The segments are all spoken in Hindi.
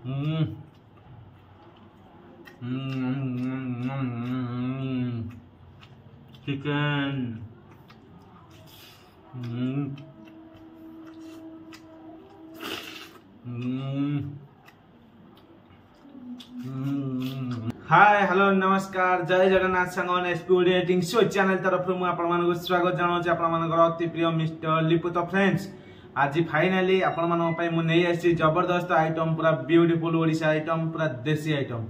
Mm. Chicken. Mm. Mm. Hi hello नमस्कार जय जगन्नाथ सांगन SP Odia editing show channel तरफ मु आपण मानको स्वागत जनाउछि आपण मानकर अति प्रिय मिस्टर लिपु। तो फ्रेंड्स आज फाइनली आपण मानक पई मु नै आछि जबरदस्त आइटम पूरा ब्यूटीफुल ओडिशा आइटम पूरा देसी आइटम।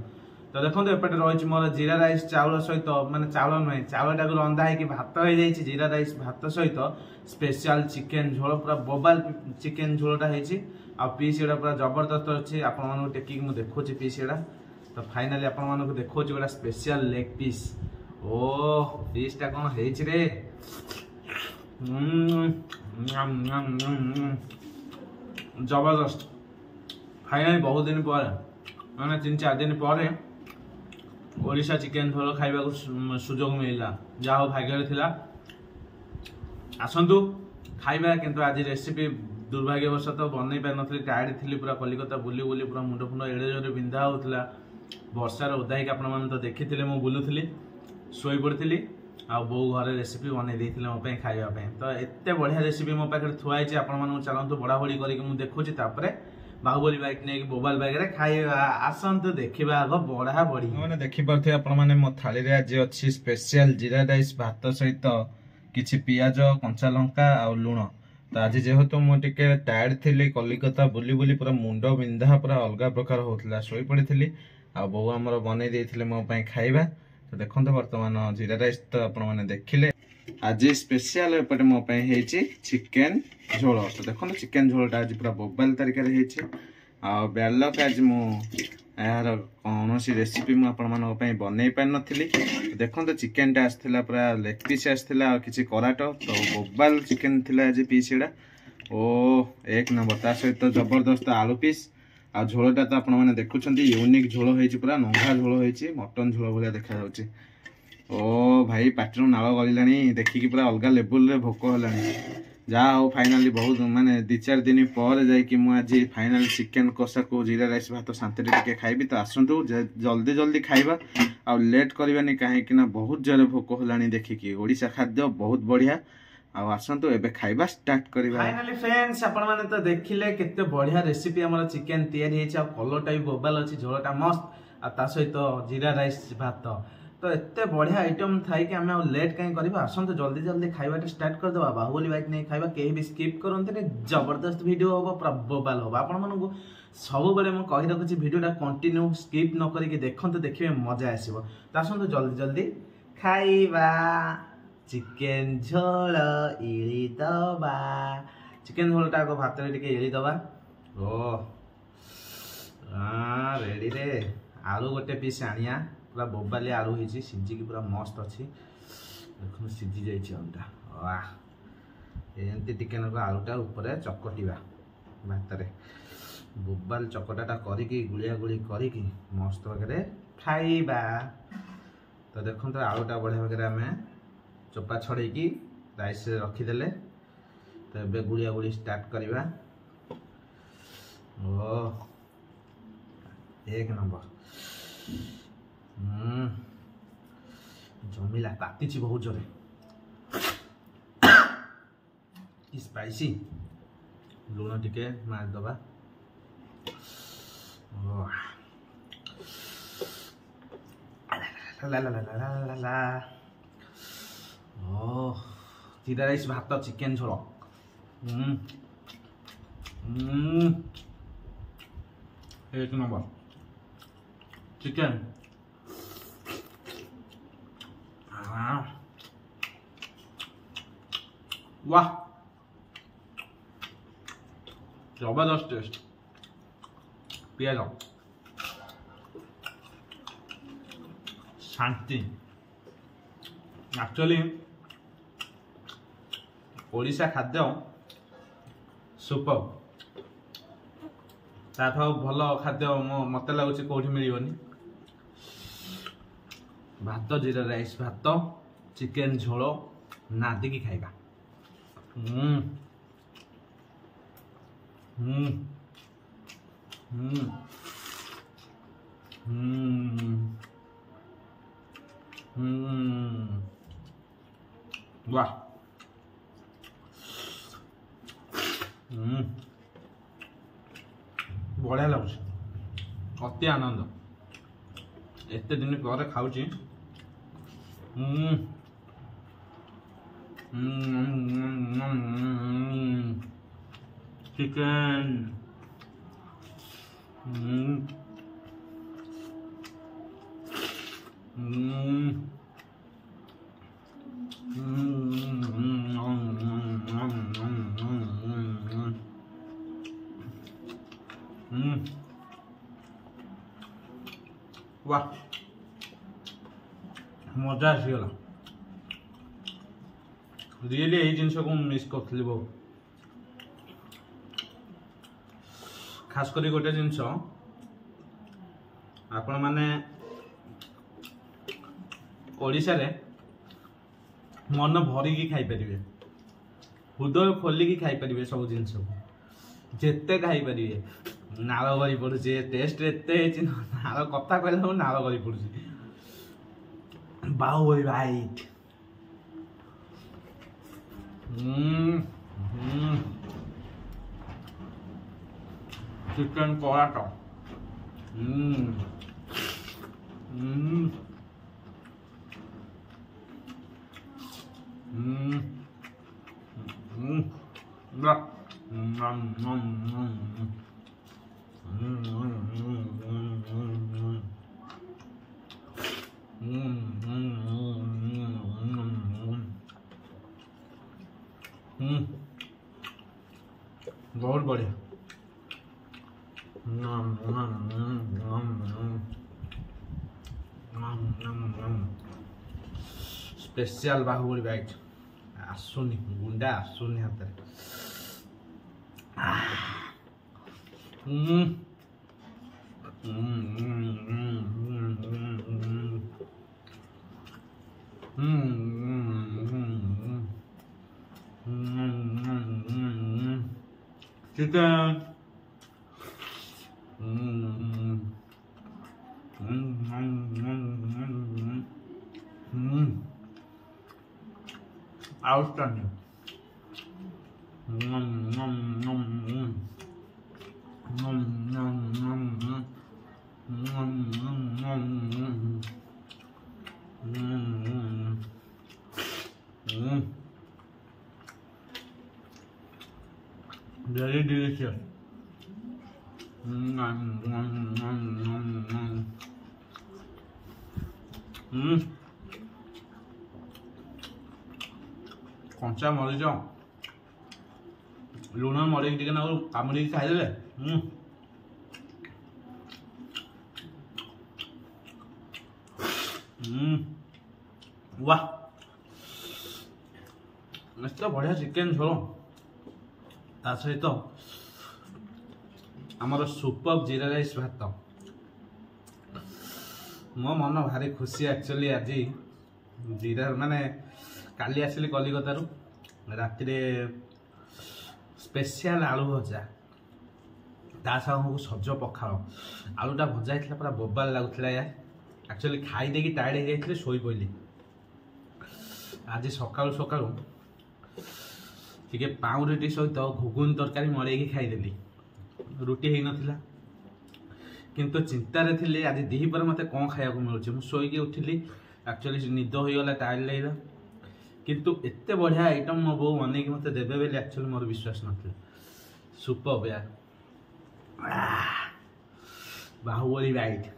तो देखो एपटे रही मोर जीरा राइस चाउल सहित माने चाउल नुहे चाउलटा को रंधा है कि भात हो जाए जीरा राइस भात सहित स्पेशल चिकेन झोल पूरा बोबाल चिकेन झोलटा है आ पीस एटा पूरा जबरदस्त अच्छे आपण मानक टेकी मु देखोछि पीस एटा। तो फाइनली आपण मानक देखोछि गोटा स्पेशल लेग पीस। ओ पीसटा कोन हेछि रे जबरदस्त। फाइनली बहुत दिन पर माने 3-4 दिन पर ओडिशा चिकेन झोल खाइबा सुजोग मिलला जा हो भाग्य थिला आसंतु खाइबा। किंतु आज रेसिपी दुर्भाग्यवशत बनै पार नथली टायर्ड थिली पूरा कलिकता बुली बुली पूरा मुंड फुंड एड़े जोरे बिंधा होतला वर्षार ओदा ही आपण मान तो देखिथिले मु बुलुथिली सोई पड़थिली आ बो घरे रेसिपी बनै देथिले मो पे खाइबा पे। तो एते बढ़िया रेसिपी मो पाखे थुआई छै आपण मान चलंतु बड़ा बड़ी करी मु देखुछि तापरे बाहुबली बाइक ने बोबाल बाइक रे खाइबा आसंतु देखिबा आगो बड़ा बड़ी माने देखि परथे आपण माने मो थाली रे आज अछि स्पेशल जीरा राइस भात सहित किछि पियाज कंचा लंका आ लूण। तो आज जेहेतु मु टिके टायर्ड थिली कलिकता बुली बुली पूरा मुंड बिंधा पूरा अलग प्रकार होतला सोई पड़िथिली आ बो हमर बनै देथिले मो पई खाइबा। तो देखंतो वर्तमान जीरा राइस तो आपण माने देखिले आज स्पेशल एपटे मो पई हेछि चिकेन झोल। तो देखंतो चिकेन झोलटा आज पूरा बोबाल तरीका रे हेछि आ बेलक आज मु यार कौनसी रेसिपी मु आपण मानक पई बनै पार नथिली। देखंतो चिकेन टा आस्थिला पूरा लेग पीस आस्थिला आ किछि कराटो तो बोबाल चिकेन थिला आज पीस एडा ओ एक नंबर ता सहित जबरदस्त आलू पीस आ झोलटा तो आपण माने देखुछंती यूनिक झोल हेछि पूरा नंगा झोल हेछि मटन झोल भलिया देखा जाउछि। ओ भाई पाटिरो नाळ गलिलानी देखि पूरा अलगा लेवल रे भोक हलानी जा हो फाइनली बहुत माने 2-4 दिन पर जाई कि मु आज फाइनल चिकेन कषा को जीरा राइस भात शांति टिके खाइबी। तो आसंतु जल्दी जल्दी खाइबा आ लेट करबानी काहे कि ना बहुत जरे भोक हलानी देखि कि ओडिशा खाद्य बहुत बढ़िया आ आसंतु एबे खाइबा स्टार्ट करबा। फाइनली फ्रेंड्स आपण माने तो देखिले केते बढ़िया रेसिपी हमर चिकेन तयारी हेछि आ कलरटा भी बोबाल अछि झोलटा मस्त आ ता सहित जीरा राइस भात। तो एते बढ़िया आइटम थाई कि आमे लेट कहीं करबा आसंतु जल्दी जल्दी खाइबाटा स्टार्ट कर देबा। बाहुबली बाइक नहीं खाइबा केही भी स्किप करंते जबरदस्त वीडियो होबो पूरा बोबाल होबो। आपण मानकु सब बेले म कहि रखुची वीडियोटा कंटिन्यू स्किप न करी कि देखंतु देखिबे मजा आसीबो। तो आसंतु जल्दी जल्दी खाइबा चिकेन झोल इली दबा। चिकेन झोलटा को भात रे टिके इली दबा। ओ रेडी रे आलू गोटे पीस आनिया पूरा बोबाली आलू हेछि सिझी की पूरा मस्त अछि देखो सिझी जाय छै आलूटा वाह एंती टिके न आलूटा ऊपर चकटिबा भात रे बोबाल चकटाटा करी की गुलिया गुली करी की मस्त वगैरह खाइबा। तो देखो तो आलूटा बढ़िया वगैरह हमें चोपा छड़े की राइस रखी देले। तो एबे गुलिया गुली स्टार्ट करिबा। ओ एक नंबर जमिला ताती छी बहुत जोरे स्पाइसी लूण टिके मार दबा। ला ला ला ला ला ला ओ जीरा राइस भात चिकेन झोल एक नंबर चिकेन वाह जबरदस्त टेस्ट पियाज शांति। एक्चुअली ओडिशा खाद्य सुपर ताठो भल खाद्य मते लागुची कोठी मिलिबनी। भात जीरा राइस भात चिकेन झोल नादी की खाइबा। वाह बढ़िया लगुच अति आनंद एते दिन पर खाऊची चिकन वाह मजा आसीगला रियली यही जिनस को मिस करी बहुत खास करी गोटे जिनस आपण माने ओडिशा रे मन भरिकी खाई परिबे हृदय खोलिकी खाई परिबे सब जिनस जेते खाई परिबे नाल गरी पड़ुचे टेस्ट एते नाल कथा कहला नाल गरी पड़ुचे बाहुबली राइट चिकन पराठा बहुत बढ़िया स्पेशल बाहुबली बाइट आसुनी गुंडा आसुनी हाथ चिकन outstanding very delicious कंचा मरीच लुण मरीक टे कामुड़ी खाईदे वाह तो बढ़िया चिकेन झोल ता सहित आमर सुपर जीरा राइस भात मो मन भारी खुशी एक्चुअली आज जीरा माने काली आसिली कलिकता राति स्पेशल आलू भजा ता सामू सज पखाल आलूटा भजा होता पूरा बोबाल लगुला यार एक्चुअली खाईदे टायर्ड हो जाते शोई पड़ली आज सका सका टे पाउरुटी सहित घुगुन तरकारी मड़ेगी खाईदेली रुटी हो नाला किंतु चिंतार थी आज दीपर मत कौन खाया मिलूँ शोक उठिली एक्चुअली निद हो गला टायर्ड लगे किंतु एते बढ़िया आइटम मो बो बनई मत देवे बोली एक्चुअली मोर विश्वास नथिला सुपर यार Baahubali right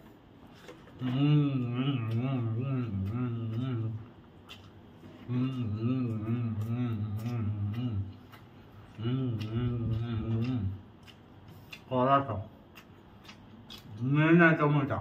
paratha main item एटा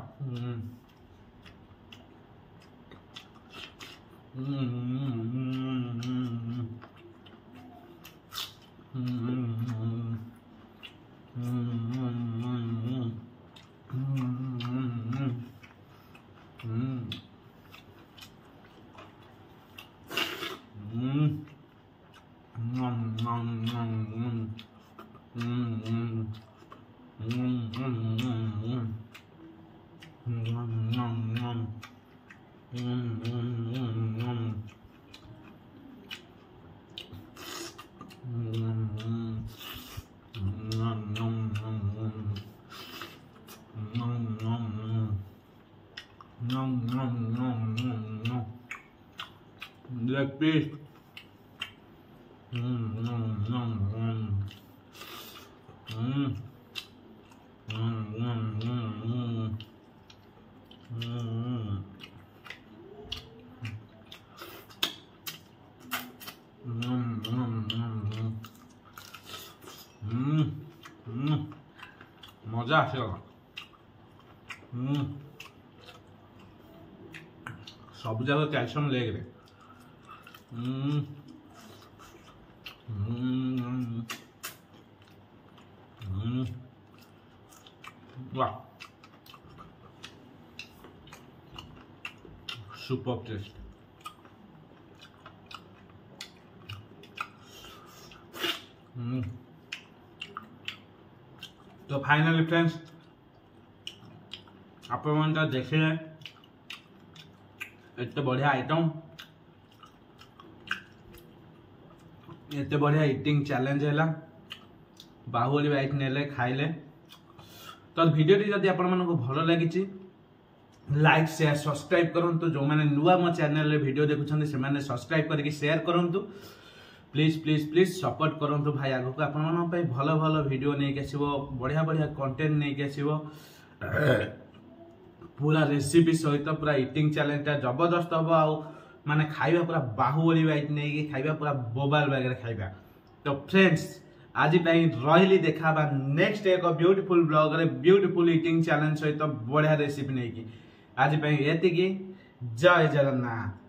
leg piece. मजा आसगला सब जगह कैल्शियम लेग रे वाह सुपर टेस्ट। तो फाइनली फ्रेंड्स आप देखिए एत बढ़िया आइटम एत बढ़िया इटिंग चैलेंज है बाहुबली बाइट ने खाइले। तो भिडियोटी जदि आपण भल लगी लाइक शेयर सब्सक्राइब करूँ जो मैंने नुआ मो चैनल वीडियो देखुं से मैंने सब्सक्राइब करके शेयर करूँ प्लीज प्लीज प्लीज सपोर्ट करूँ भाई आगक आपण भल भल वीडियो नहीं आसो बढ़िया बढ़िया कंटेंट नहीं आसो पूरा रेसिपी सहित पूरा इटिंग चैलेंज जबरदस्त हम आउ माने खाइबा पूरा बाहुबली बाइट नहीं खाइबा पूरा बोबाल बागे खाइबा। तो फ्रेंड्स आज रही देखा नेक्स्ट एक ब्यूटीफुल ब्लॉग रे ब्यूटीफुल इटिंग चैलेंज सहित बढ़िया रेसिपी नहीं आज ये जय जगन्नाथ।